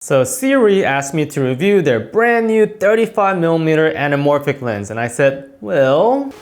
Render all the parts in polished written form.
So Sirui asked me to review their brand new 35mm anamorphic lens, and I said, well...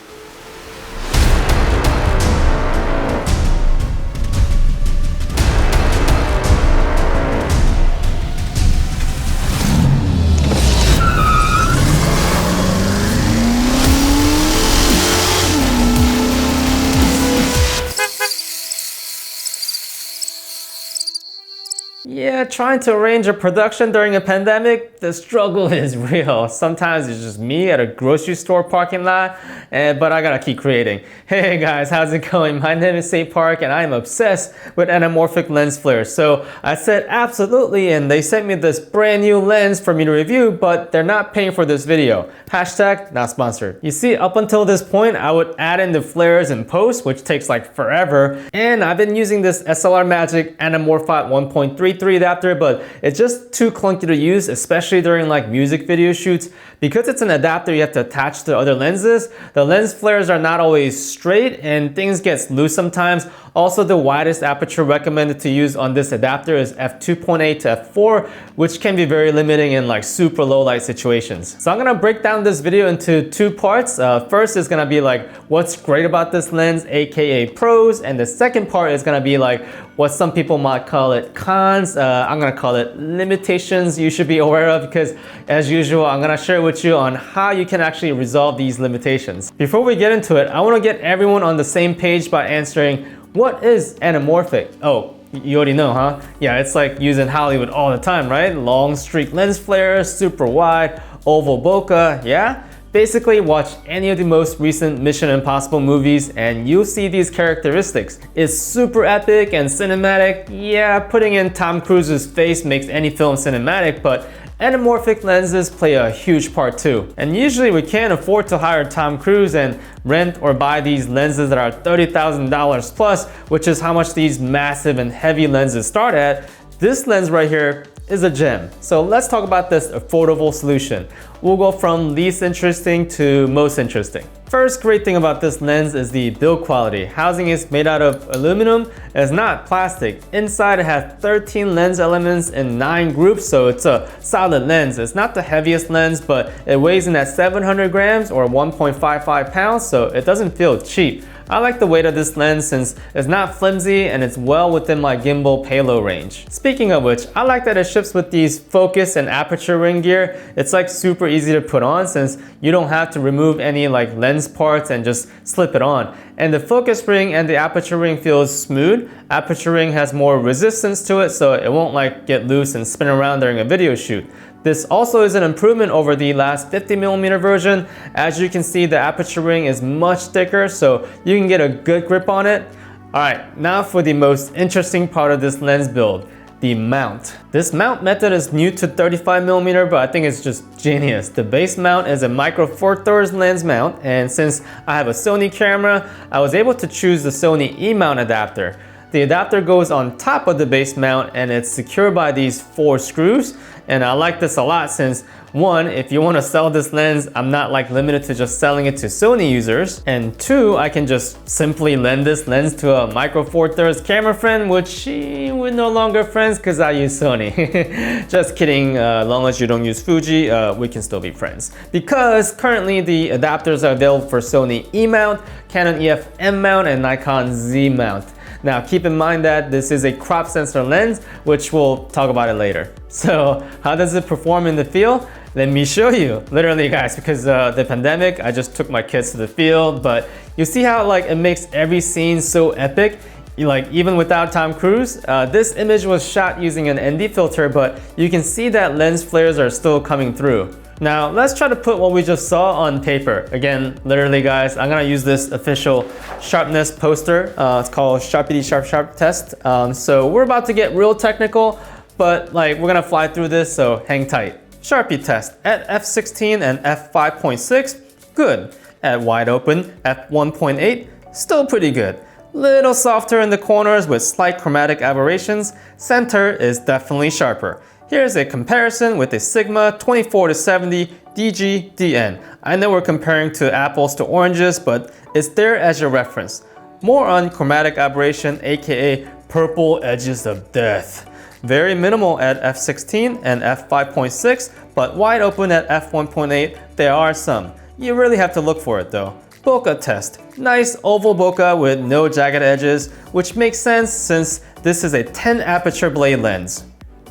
Yeah, trying to arrange a production during a pandemic, the struggle is real. Sometimes it's just me at a grocery store parking lot, but I gotta keep creating. Hey guys, how's it going? My name is St. Park and I'm obsessed with anamorphic lens flares. So I said absolutely, and they sent me this brand new lens for me to review, but they're not paying for this video. Hashtag not sponsored. You see, up until this point, I would add in the flares in post, which takes like forever. And I've been using this SLR Magic Anamorphic 1.33 adapter, but it's just too clunky to use, especially during like music video shoots. Because it's an adapter you have to attach to other lenses, the lens flares are not always straight and things get loose sometimes. Also, the widest aperture recommended to use on this adapter is f2.8 to f4, which can be very limiting in like super low light situations. So I'm gonna break down this video into two parts. First is gonna be like what's great about this lens, aka pros, and the second part is gonna be like what some people might call it cons. I'm gonna call it limitations you should be aware of, because as usual, I'm gonna share with you on how you can actually resolve these limitations. Before we get into it, I wanna get everyone on the same page by answering, what is anamorphic? Oh, you already know, huh? Yeah, it's like used in Hollywood all the time, right? Long streak lens flares, super wide, oval bokeh, yeah? Basically, watch any of the most recent Mission Impossible movies and you'll see these characteristics. It's super epic and cinematic. Yeah, putting in Tom Cruise's face makes any film cinematic, but anamorphic lenses play a huge part too. And usually we can't afford to hire Tom Cruise and rent or buy these lenses that are $30,000 plus, which is how much these massive and heavy lenses start at. This lens right here is a gem. So let's talk about this affordable solution. We'll go from least interesting to most interesting. First great thing about this lens is the build quality. Housing is made out of aluminum, it's not plastic. Inside it has 13 lens elements in 9 groups, so it's a solid lens. It's not the heaviest lens, but it weighs in at 700 grams or 1.55 pounds, so it doesn't feel cheap. I like the weight of this lens since it's not flimsy and it's well within my gimbal payload range. Speaking of which, I like that it ships with these focus and aperture ring gear. It's like super easy to put on since you don't have to remove any like lens parts and just slip it on. And the focus ring and the aperture ring feels smooth. Aperture ring has more resistance to it, so it won't like get loose and spin around during a video shoot. This also is an improvement over the last 50mm version. As you can see, the aperture ring is much thicker, so you can get a good grip on it. Alright, now for the most interesting part of this lens build, the mount. This mount method is new to 35mm, but I think it's just genius. The base mount is a micro Four Thirds lens mount, and since I have a Sony camera, I was able to choose the Sony E-mount adapter. The adapter goes on top of the base mount and it's secured by these 4 screws. And I like this a lot since, one, if you want to sell this lens, I'm not like limited to just selling it to Sony users. And 2, I can just simply lend this lens to a micro Four Thirds camera friend, which we're no longer friends because I use Sony. Just kidding, as long as you don't use Fuji, we can still be friends. Because currently the adapters are available for Sony E-mount, Canon EF M-mount, and Nikon Z-mount. Now keep in mind that this is a crop sensor lens, which we'll talk about it later. So how does it perform in the field? Let me show you. Literally guys, because the pandemic, I just took my kids to the field, but you see how like it makes every scene so epic? Like even without Tom Cruise, this image was shot using an ND filter, but you can see that lens flares are still coming through. Now let's try to put what we just saw on paper. Again, literally guys, I'm gonna use this official sharpness poster. It's called Sharpity Sharp Sharp Test. So we're about to get real technical, but like we're gonna fly through this, so hang tight. Sharpie test at f16 and f5.6, good. At wide open, f1.8, still pretty good. Little softer in the corners with slight chromatic aberrations. Center is definitely sharper. Here's a comparison with a Sigma 24-70 DG-DN. I know we're comparing to apples to oranges, but it's there as your reference. More on chromatic aberration, aka purple edges of death. very minimal at f16 and f5.6, but wide open at f1.8. There are some. You really have to look for it though. Bokeh test. Nice oval bokeh with no jagged edges, which makes sense since this is a 10 aperture blade lens.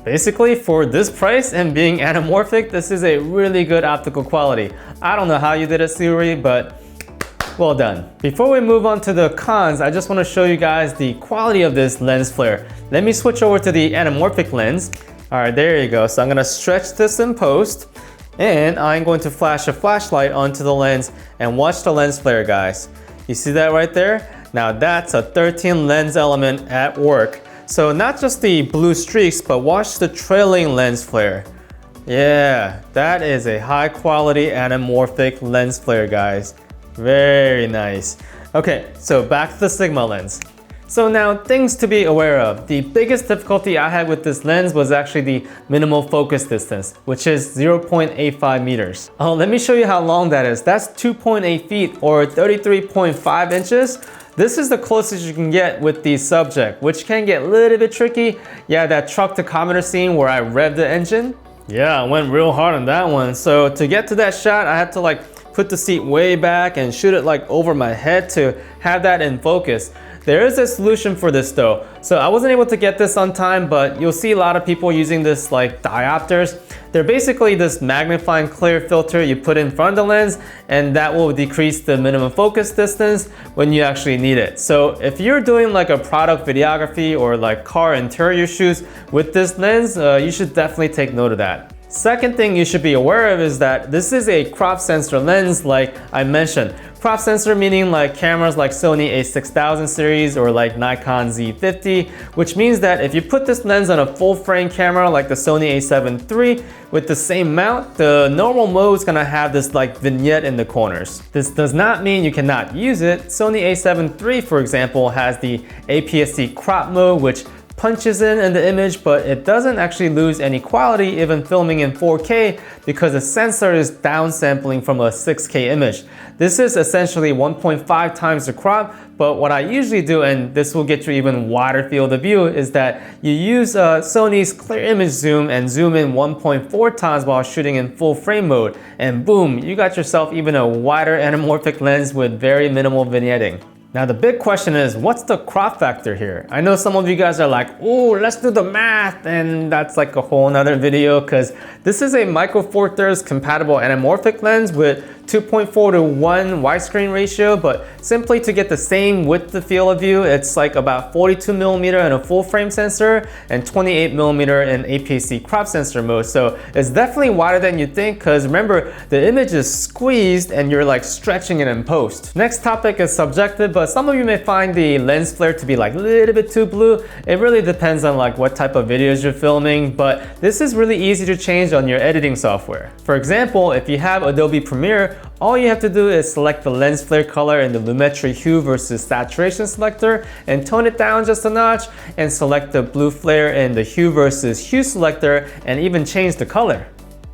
Basically, for this price and being anamorphic, this is a really good optical quality. I don't know how you did it, Sirui, but well done. Before we move on to the cons, I just want to show you guys the quality of this lens flare. Let me switch over to the anamorphic lens. All right, there you go. So I'm going to stretch this in post, and I'm going to flash a flashlight onto the lens and watch the lens flare, guys. You see that right there? Now that's a 13 lens element at work. So not just the blue streaks, but watch the trailing lens flare. Yeah, that is a high quality anamorphic lens flare, guys. Very nice. Okay, so back to the Sigma lens. So now, things to be aware of. The biggest difficulty I had with this lens was actually the minimal focus distance, which is 0.85 meters. Oh, let me show you how long that is. That's 2.8 feet or 33.5 inches. This is the closest you can get with the subject, which can get a little bit tricky. Yeah, that truck tachometer scene where I revved the engine. Yeah, I went real hard on that one. So to get to that shot, I had to put the seat way back and shoot it over my head to have that in focus. There is a solution for this though. So I wasn't able to get this on time, but you'll see a lot of people using this diopters. They're basically this magnifying clear filter you put in front of the lens, and that will decrease the minimum focus distance when you actually need it. So if you're doing a product videography or car interior shoots with this lens, you should definitely take note of that. Second thing you should be aware of is that this is a crop sensor lens like I mentioned. Crop sensor meaning cameras like Sony a6000 series or Nikon Z50, which means that if you put this lens on a full frame camera like the Sony a7 III with the same mount, the normal mode is gonna have this vignette in the corners. This does not mean you cannot use it. Sony a7 III, for example, has the aps-c crop mode, which punches in the image, but it doesn't actually lose any quality even filming in 4K because the sensor is downsampling from a 6K image. This is essentially 1.5 times the crop, but what I usually do, and this will get you even wider field of view, is that you use Sony's clear image zoom and zoom in 1.4 times while shooting in full frame mode, and boom, you got yourself even a wider anamorphic lens with very minimal vignetting. Now the big question is, what's the crop factor here? I know some of you guys are like, oh, let's do the math, and that's a whole nother video because this is a Micro Four Thirds compatible anamorphic lens with 2.4 to 1 widescreen ratio, but simply to get the same width of field of view, it's about 42mm in a full frame sensor and 28mm in aps-c crop sensor mode. So it's definitely wider than you think because remember, the image is squeezed and you're stretching it in post. Next topic is subjective, but some of you may find the lens flare to be a little bit too blue. It really depends on what type of videos you're filming, but this is really easy to change on your editing software. For example, if you have Adobe Premiere, all you have to do is select the lens flare color in the lumetri hue versus saturation selector and tone it down just a notch, and select the blue flare in the hue versus hue selector and even change the color.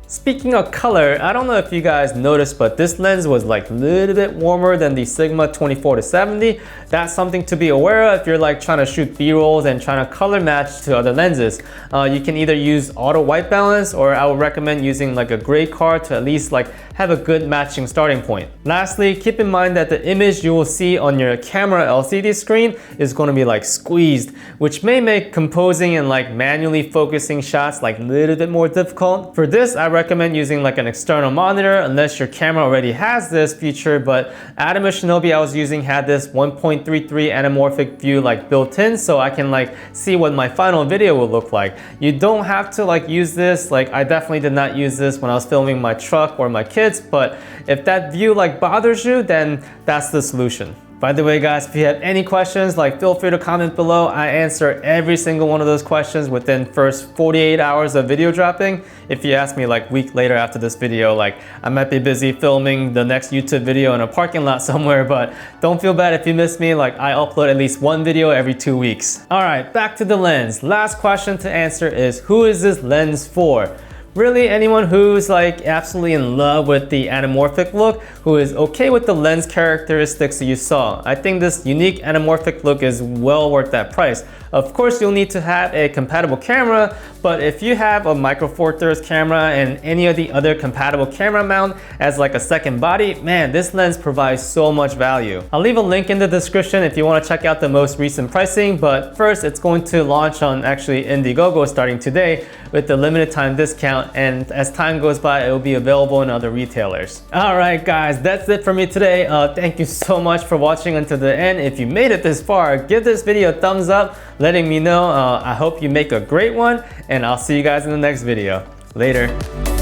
Speaking of color, I don't know if you guys noticed, but this lens was a little bit warmer than the Sigma 24-70. That's something to be aware of if you're trying to shoot B-rolls and trying to color match to other lenses. You can either use auto white balance, or I would recommend using a gray card to at least have a good matching starting point. Lastly, keep in mind that the image you will see on your camera LCD screen is going to be squeezed, which may make composing and manually focusing shots a little bit more difficult. For this, I recommend using an external monitor unless your camera already has this feature, but Atom Shinobi I was using had this 1.33 anamorphic view built in, so I can see what my final video will look like. You don't have to use this. I definitely did not use this when I was filming my truck or my kids, but if that view bothers you, then that's the solution. By the way, guys, if you have any questions, feel free to comment below. I answer every single one of those questions within first 48 hours of video dropping. If you ask me week later after this video, I might be busy filming the next YouTube video in a parking lot somewhere, but don't feel bad if you miss me. I upload at least one video every 2 weeks. All right, back to the lens. Last question to answer is, who is this lens for? really anyone who's like absolutely in love with the anamorphic look, who is okay with the lens characteristics that you saw. I think this unique anamorphic look is well worth that price. Of course, you'll need to have a compatible camera, but if you have a micro four thirds camera and any of the other compatible camera mount as like a second body, man, this lens provides so much value. I'll leave a link in the description if you want to check out the most recent pricing, but first it's going to launch on actually Indiegogo starting today with the limited time discount, and as time goes by, it will be available in other retailers. All right, guys, that's it for me today. Thank you so much for watching until the end. If you made it this far, give this video a thumbs up, letting me know. I hope you make a great one, and I'll see you guys in the next video. Later.